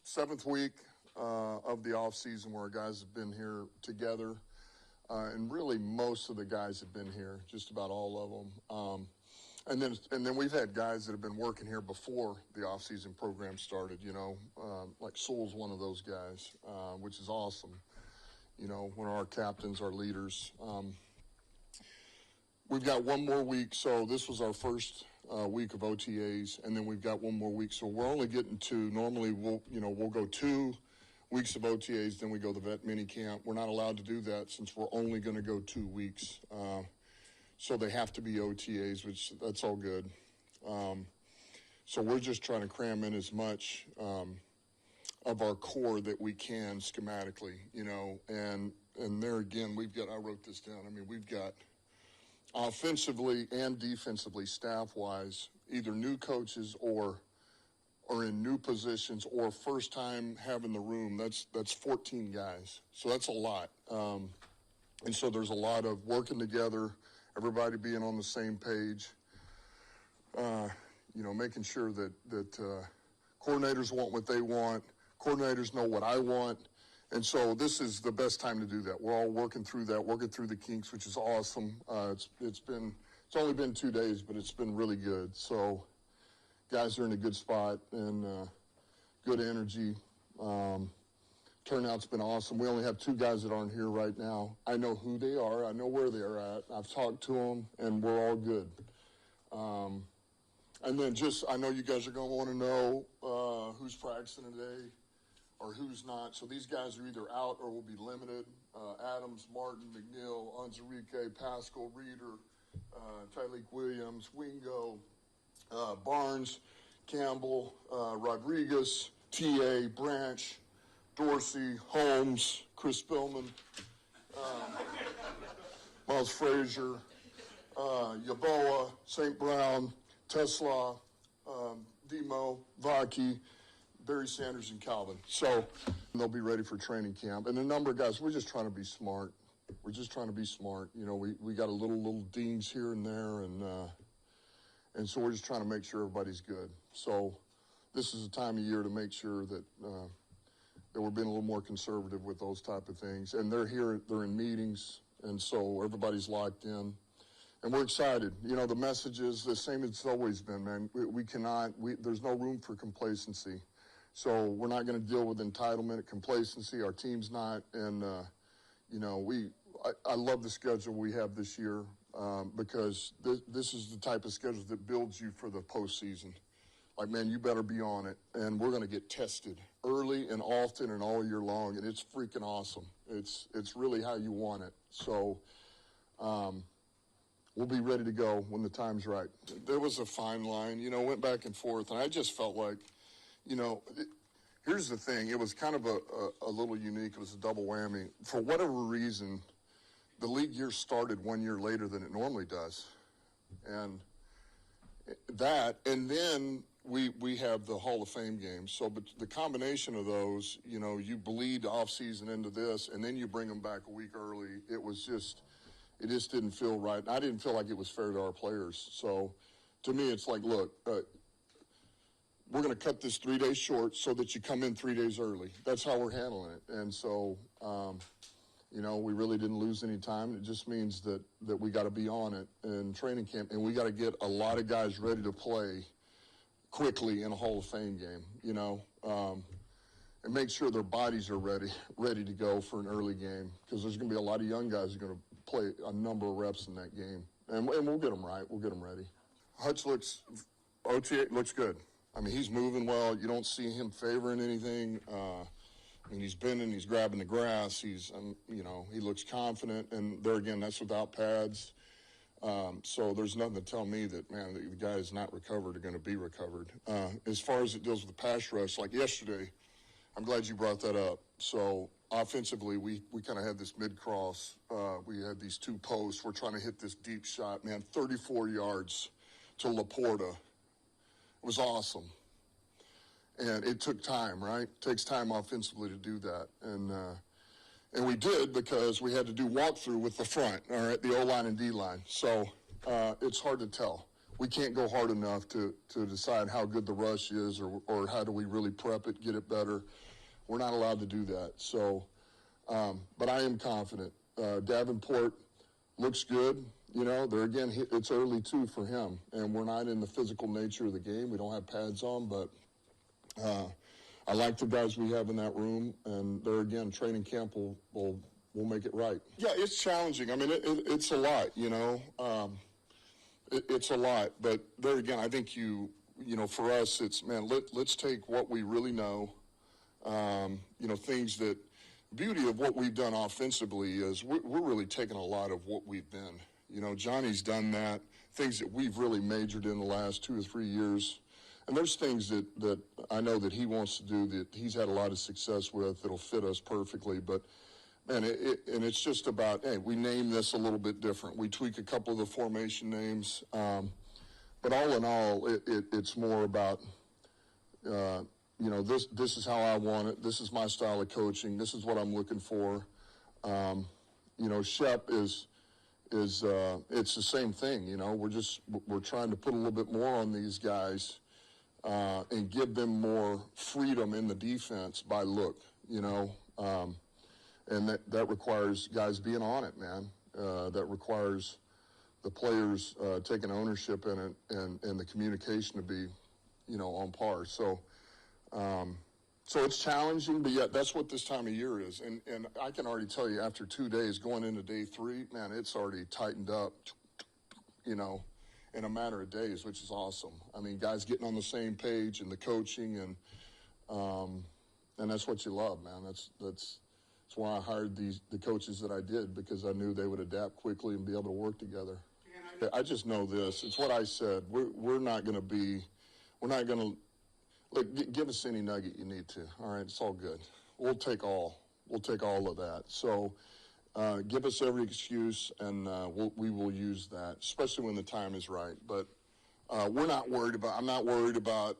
seventh week of the offseason where our guys have been here together. And really most of the guys have been here, just about all of them. And then we've had guys that have been working here before the offseason program started, like Sewell's one of those guys, which is awesome. One of our captains, our leaders. We've got one more week, so this was our first week of OTAs, and then we've got one more week. So we're only getting two. Normally we'll go 2 weeks of OTAs, then we go to the vet mini camp. We're not allowed to do that since we're only going to go 2 weeks. So they have to be OTAs, which that's all good. So we're just trying to cram in as much of our core that we can schematically, and there again, I wrote this down. We've got offensively and defensively, staff-wise, either new coaches or in new positions or first time having the room. That's 14 guys. So that's a lot. And so there's a lot of working together, everybody being on the same page, making sure that coordinators want what they want, coordinators know what I want. And so this is the best time to do that. We're all working through that, working through the kinks, which is awesome. It's only been 2 days, but it's been really good. So guys are in a good spot and good energy. Turnout's been awesome. We only have 2 guys that aren't here right now. I know who they are. I know where they're at. I've talked to them, and we're all good. And then I know you guys are going to want to know who's practicing today or who's not. So these guys are either out or will be limited. Adams, Martin, McNeil, Anzarike, Pascal, Reeder, Tyleek Williams, Wingo, Barnes, Campbell, Rodriguez, T.A., Branch, Dorsey, Holmes, Chris Spillman, Miles Frazier, Yaboa, St. Brown, Tesla, Demo, Vaki, Barry Sanders, and Calvin. So they'll be ready for training camp. And a number of guys, we're just trying to be smart. We got a little dings here and there, and so we're just trying to make sure everybody's good. So this is a time of year to make sure that we're being a little more conservative with those type of things. And they're here, they're in meetings, and so everybody's locked in. And we're excited. The message is the same as it's always been, man. There's no room for complacency. So we're not going to deal with entitlement, complacency. Our team's not. And, I love the schedule we have this year because this is the type of schedule that builds you for the postseason. Like, man, you better be on it. And we're going to get tested early and often and all year long. And it's freaking awesome. It's really how you want it. So we'll be ready to go when the time's right. There was a fine line, went back and forth. And I just felt like, here's the thing. It was kind of a little unique. It was a double whammy. For whatever reason, the league year started 1 year later than it normally does. And then we have the Hall of Fame games. So but the combination of those, you bleed off-season into this, and then you bring them back a week early. It just didn't feel right. I didn't feel like it was fair to our players. So to me, it's like, look, we're going to cut this 3 days short so that you come in 3 days early. That's how we're handling it. And so, we really didn't lose any time. It just means that we got to be on it in training camp, and we got to get a lot of guys ready to play quickly in a Hall of Fame game, and make sure their bodies are ready to go for an early game, because there's going to be a lot of young guys who are going to play a number of reps in that game. And we'll get them right. We'll get them ready. Hutch OTA looks good. He's moving well. You don't see him favoring anything. He's bending, he's grabbing the grass. He looks confident. And there again, that's without pads. So there's nothing to tell me that, man, the guy is not recovered or going to be recovered. As far as it deals with the pass rush, like yesterday, I'm glad you brought that up. So offensively, we kind of had this mid-cross. We had these 2 posts. We're trying to hit this deep shot, man, 34 yards to Laporta. It was awesome. And it took time, right? It takes time offensively to do that. And we did because we had to do walkthrough with the front, all right, the O-line and D-line. So it's hard to tell. we can't go hard enough to decide how good the rush is or how do we really prep it, get it better. We're not allowed to do that. So, but I am confident. Davenport looks good. You know, there again, it's early too for him, and we're not in the physical nature of the game. We don't have pads on, but I like the guys we have in that room, and there again, training camp will make it right. Yeah, it's challenging. I mean, it's a lot. You know, it's a lot. But there again, I think you know, for us, it's let's take what we really know. You know, things that. Beauty of what we've done offensively is we're really taking a lot of what we've been. You know, Johnny's done that, things that we've really majored in the last 2 or 3 years. And there's things that I know that he wants to do that he's had a lot of success with that'll fit us perfectly. But, man, it's just about, hey, we name this a little bit different. We tweak a couple of the formation names. But all in all, it's more about you know, this is how I want it. This is my style of coaching. This is what I'm looking for. You know, Shep is it's the same thing. You know, we're trying to put a little bit more on these guys and give them more freedom in the defense by look. You know, and that requires guys being on it, man. That requires the players taking ownership in it and the communication to be, you know, on par. So it's challenging, but yet that's what this time of year is. And I can already tell you after 2 days going into day 3, man, it's already tightened up, you know, in a matter of days, which is awesome. I mean, guys getting on the same page and the coaching and that's what you love, man. That's why I hired the coaches that I did, because I knew they would adapt quickly and be able to work together. I just know this. It's what I said. We're not going to look, give us any nugget you need to. All right, it's all good. We'll take all of that. So give us every excuse, and we will use that, especially when the time is right. But I'm not worried about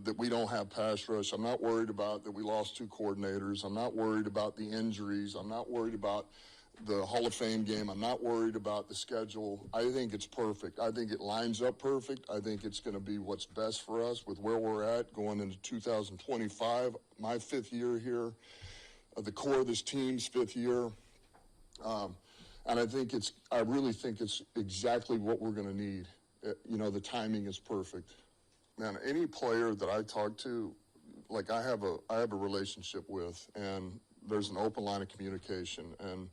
that we don't have pass rush. I'm not worried about that we lost 2 coordinators. I'm not worried about the injuries. I'm not worried about the Hall of Fame game. I'm not worried about the schedule. I think it's perfect. I think it lines up perfect. I think it's going to be what's best for us with where we're at going into 2025. My 5th year here, the core of this team's 5th year. And I really think it's exactly what we're going to need. You know, the timing is perfect. Man, any player that I talk to, like I have a relationship with, and there's an open line of communication. And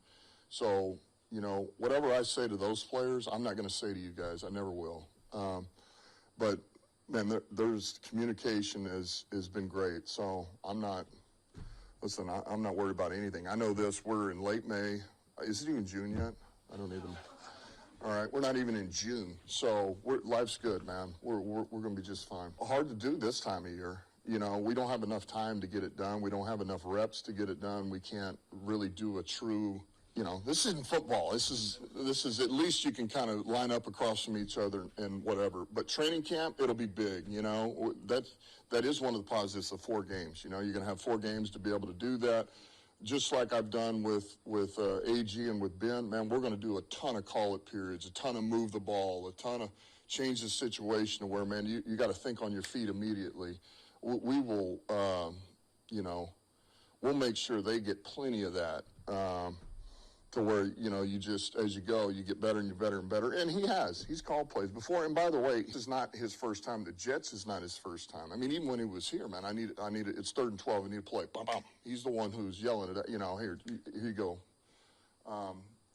so, you know, whatever I say to those players, I'm not going to say to you guys. I never will. But, man, there's communication has been great. So I'm not worried about anything. I know this. We're in late May. Is it even June yet? I don't even. All right, we're not even in June. So life's good, man. We're going to be just fine. Hard to do this time of year. You know, we don't have enough time to get it done. We don't have enough reps to get it done. We can't really do a true, you know, this isn't football. This is at least you can kind of line up across from each other and whatever. But training camp, it'll be big, you know. That is one of the positives of 4 games. You know, you're going to have 4 games to be able to do that. Just like I've done with AG and with Ben, man, we're going to do a ton of call-it periods, a ton of move the ball, a ton of change the situation to where, man, you got to think on your feet immediately. We will, you know, we'll make sure they get plenty of that to where, you know, you just, as you go, you get better and you're better and better. And he's called plays before. And by the way, this is not his first time. The Jets is not his first time. I mean, even when he was here, man, I need it. It's 3rd and 12. I need to play. Bum, bum. He's the one who's yelling at, you know, here you go.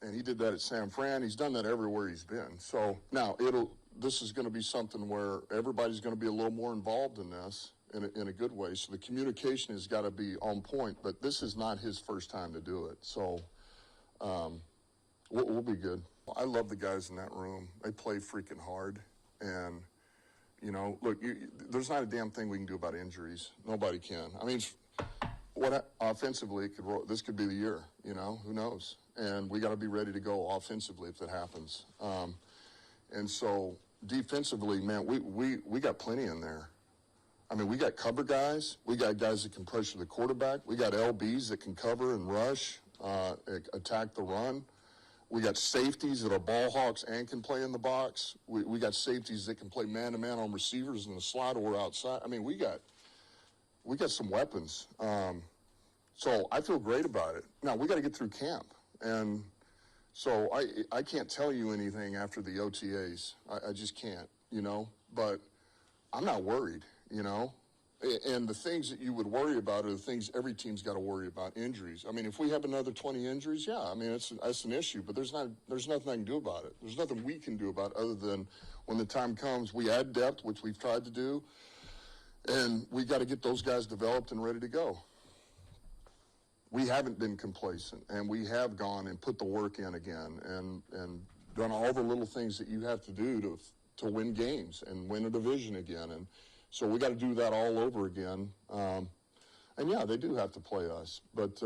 And he did that at San Fran. He's done that everywhere he's been. So now this is going to be something where everybody's going to be a little more involved in this in a good way. So the communication has got to be on point, but this is not his first time to do it. So we'll be good. I love the guys in that room. They play freaking hard. And, you know, look, there's not a damn thing we can do about injuries. Nobody can. I mean, offensively, this could be the year, you know, who knows? And we got to be ready to go offensively if it happens. And so defensively, man, we got plenty in there. I mean, we got cover guys. We got guys that can pressure the quarterback. We got LBs that can cover and rush, attack the run. We got safeties that are ball hawks and can play in the box. We got safeties that can play man-to-man on receivers in the slot or outside. I mean, we got some weapons. So I feel great about it. Now, we got to get through camp. And so I can't tell you anything after the OTAs. I just can't, you know. But I'm not worried, you know. And the things that you would worry about are the things every team's got to worry about, injuries. I mean, if we have another 20 injuries, yeah, I mean, that's an issue. But there's nothing I can do about it. There's nothing we can do about it other than when the time comes, we add depth, which we've tried to do, and we got to get those guys developed and ready to go. We haven't been complacent, and we have gone and put the work in again and done all the little things that you have to do to win games and win a division again. And so we got to do that all over again. And, yeah, they do have to play us. But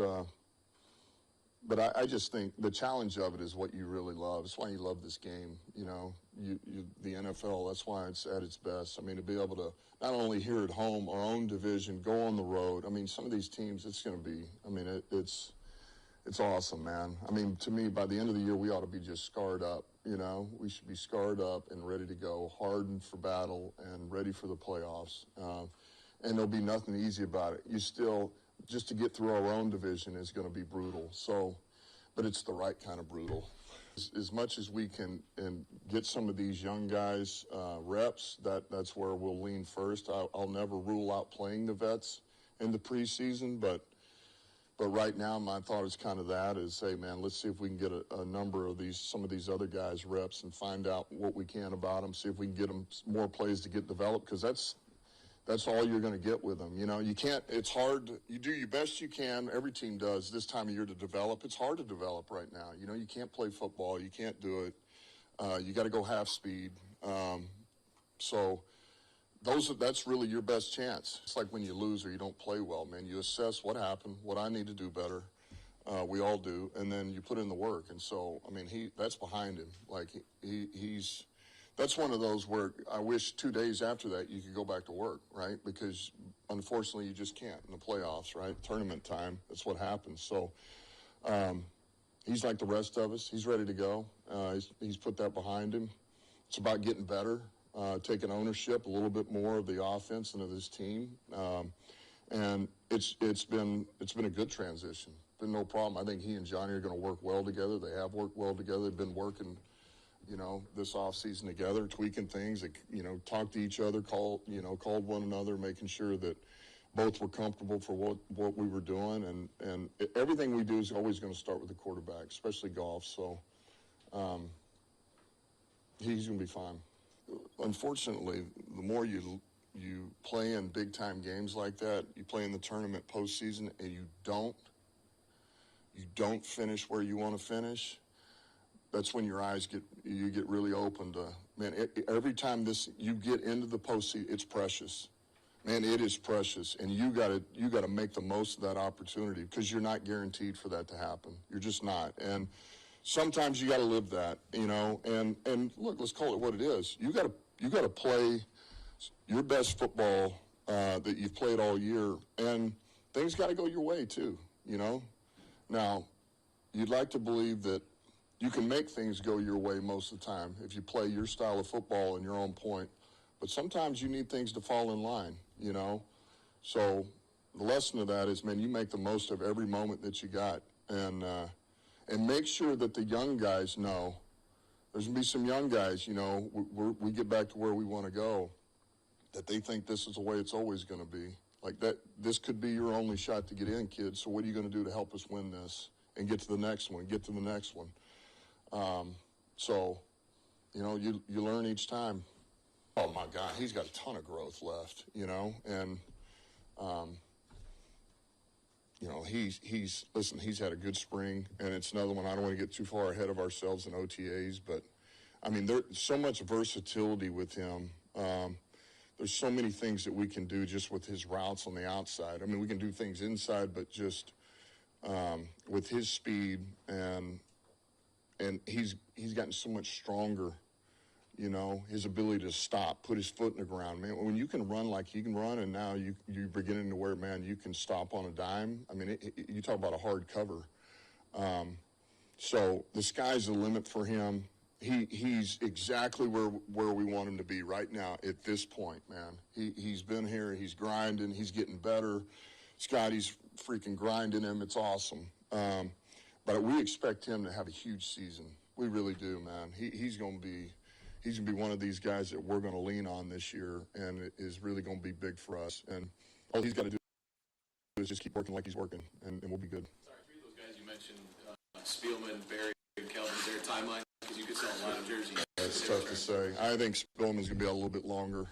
I just think the challenge of it is what you really love. It's why you love this game, you know. The NFL, that's why it's at its best. I mean, to be able to not only here at home, our own division, go on the road. I mean, some of these teams, it's going to be, I mean, it's awesome, man. I mean, to me, by the end of the year, we ought to be just scarred up, you know. We should be scarred up and ready to go, hardened for battle and ready for the playoffs. And there'll be nothing easy about it. You still, just to get through our own division is going to be brutal. So, but it's the right kind of brutal. As much as we can and get some of these young guys reps, that's where we'll lean first. I'll never rule out playing the vets in the preseason, but right now my thought is kind of that is, hey, man, let's see if we can get a number of some of these other guys reps and find out what we can about them, see if we can get them more plays to get developed, because that's all you're going to get with them. You know, you can't, it's hard. You do your best you can. Every team does this time of year to develop. It's hard to develop right now. You know, you can't play football. You can't do it. You got to go half speed. So that's really your best chance. It's like when you lose or you don't play well, man. You assess what happened, what I need to do better. We all do. And then you put in the work. And so, I mean, that's behind him. Like he's... That's one of those where I wish 2 days after that you could go back to work, right? Because unfortunately you just can't in the playoffs, right? Tournament time, that's what happens. So he's like the rest of us. He's ready to go. He's put that behind him. It's about getting better, taking ownership a little bit more of the offense and of this team. And it's been a good transition. Been no problem. I think he and Johnny are going to work well together. They have worked well together. They've been working, you know, this offseason together, tweaking things, you know, talk to each other, called one another, making sure that both were comfortable for what we were doing. And everything we do is always going to start with the quarterback, especially Goff. So he's going to be fine. Unfortunately, the more you play in big-time games like that, you play in the tournament postseason, and you don't finish where you want to finish, that's when your eyes get really open to, man, every time you get into the postseason, it's precious. Man, it is precious, and you got to make the most of that opportunity because you're not guaranteed for that to happen. You're just not. And sometimes you got to live that, you know. And look, let's call it what it is. You got to play your best football that you've played all year, and things got to go your way too, you know. Now, you'd like to believe that you can make things go your way most of the time if you play your style of football and your own point. But sometimes you need things to fall in line, you know. So the lesson of that is, man, you make the most of every moment that you got. And make sure that the young guys know. There's going to be some young guys, you know, we get back to where we want to go, that they think this is the way it's always going to be. Like that, this could be your only shot to get in, kids. So what are you going to do to help us win this and get to the next one, get to the next one? So, you know, you learn each time. Oh, my God, he's got a ton of growth left, you know, and, you know, listen, he's had a good spring, and it's another one. I don't want to get too far ahead of ourselves in OTAs, but, I mean, there's so much versatility with him. There's so many things that we can do just with his routes on the outside. I mean, we can do things inside, but just with his speed and he's gotten so much stronger, you know, his ability to stop, put his foot in the ground. Man, when you can run like he can run, and now you're beginning to where, man, you can stop on a dime. I mean, you talk about a hard cover. So the sky's the limit for him. He's exactly where we want him to be right now at this point, man. He's been here. He's grinding. He's getting better. Scotty's freaking grinding him. It's awesome. But we expect him to have a huge season. We really do, man. He's going to be one of these guys that we're going to lean on this year, and it is really going to be big for us. And all he's got to do is just keep working like he's working, and we'll be good. Sorry, three of those guys you mentioned, Spielman, Barry, and Kelvin, is there a timeline? Because you could sell a lot of jerseys. It's tough to say. I think Spielman's going to be a little bit longer.